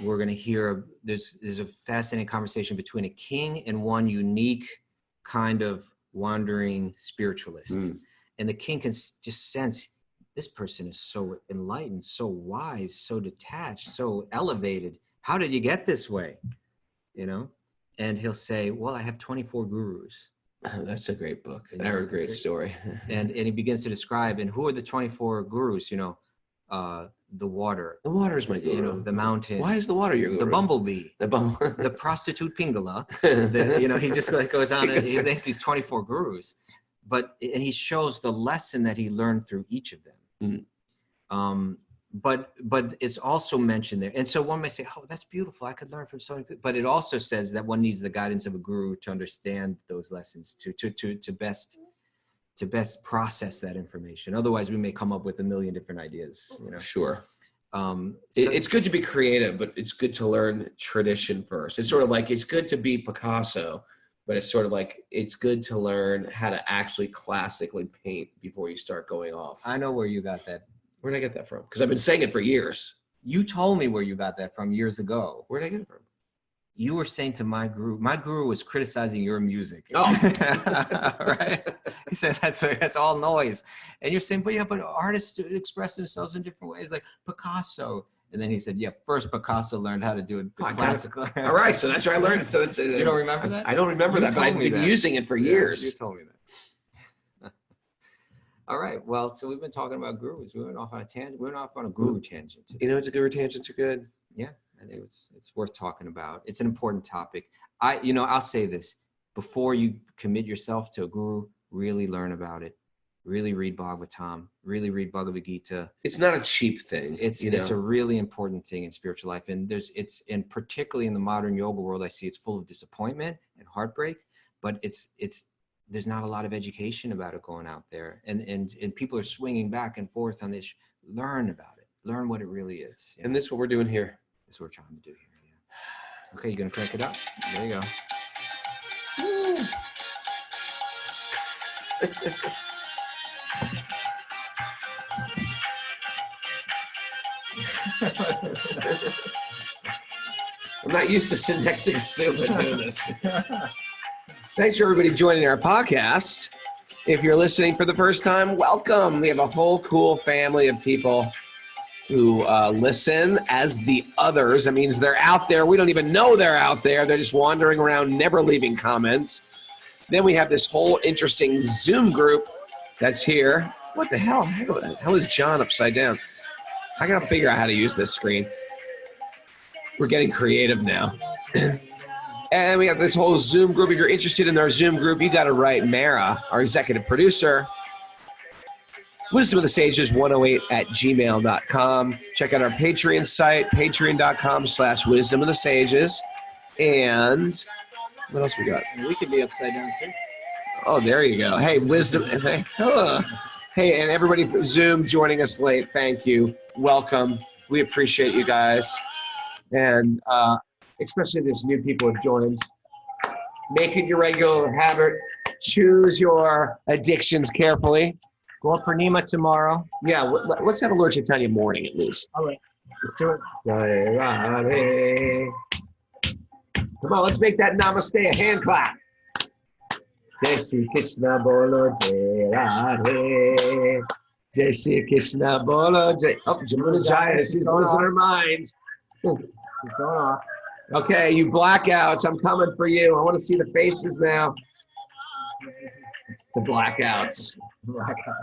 we're going to hear, there's a fascinating conversation between a king and one unique kind of wandering spiritualist. And the king can just sense this person is so enlightened, so wise, so detached, so elevated. How did you get this way? You know? And he'll say, well, I have 24 gurus. That's a great book. And Or a great story. And he begins to describe, and who are the 24 gurus? You know, the water. The water is my guru. You know, the mountain. Why is the water your guru? The bumblebee. The bumblebee. The prostitute Pingala. You know, he just like goes on and he makes these 24 gurus. And he shows the lesson that he learned through each of them. But it's also mentioned there. And so one may say, oh, that's beautiful. I could learn from so many people. But it also says that one needs the guidance of a guru to understand those lessons, to best process that information. Otherwise, we may come up with a million different ideas. You know? Sure. It's good to be creative, but it's good to learn tradition first. It's sort of like, it's good to be Picasso, but it's sort of like, it's good to learn how to actually classically paint before you start going off. I know where you got that. Where did I get that from? Because I've been saying it for years. You told me where you got that from years ago. Where did I get it from? You were saying to my guru was criticizing your music. Oh, right. He said, that's all noise. And you're saying, but artists express themselves in different ways, like Picasso. And then he said, yeah, first Picasso learned how to do it classical. All right. So that's where I learned it. So it's, you don't remember that? I don't remember that, but I've been using it for years. You told me that. All right. Well, so we've been talking about gurus. We went off on a tangent. We went off on a guru tangent today. You know, it's a guru tangents are good. Yeah, I think it's worth talking about. It's an important topic. I'll say this: before you commit yourself to a guru, really learn about it. Really read Bhagavatam. Really read Bhagavad Gita. It's not a cheap thing. It's a really important thing in spiritual life, and and particularly in the modern yoga world, I see it's full of disappointment and heartbreak. But there's not a lot of education about it going out there, and people are swinging back and forth on this. Learn about it. Learn what it really is. And this is what we're doing here. That's what we're trying to do here. Yeah. Okay, you're gonna crank it up. There you go. I'm not used to sitting next to Kaustubha doing this. Thanks for everybody joining our podcast. If you're listening for the first time, welcome. We have a whole cool family of people who listen as the others. That means they're out there. We don't even know they're out there. They're just wandering around, never leaving comments. Then we have this whole interesting Zoom group that's here. What the hell? How is John upside down? I got to figure out how to use this screen. We're getting creative now. And we have this whole Zoom group. If you're interested in our Zoom group, you got to write Mara, our executive producer. Wisdom of the Sages 108@gmail.com. Check out our Patreon site, patreon.com/wisdom of the sages. And what else we got? We could be upside down too. Oh, there you go. Hey, wisdom. Hey, and everybody for Zoom joining us late, thank you. Welcome. We appreciate you guys. And especially these new people have joined. Make it your regular habit. Choose your addictions carefully. Go up for Nima tomorrow. Yeah, let's have a Lord Chaitanya morning at least. All right, let's do it. Come on, let's make that namaste a hand clap. Jai Shri Krishna Bolo Jai Radhe. Jai Shri Krishna Bolo Jai. Oh, Jamuna Jaya, she's losing her mind. She's going off. Okay, you blackouts, I'm coming for you. I want to see the faces now. The blackouts. Blackout.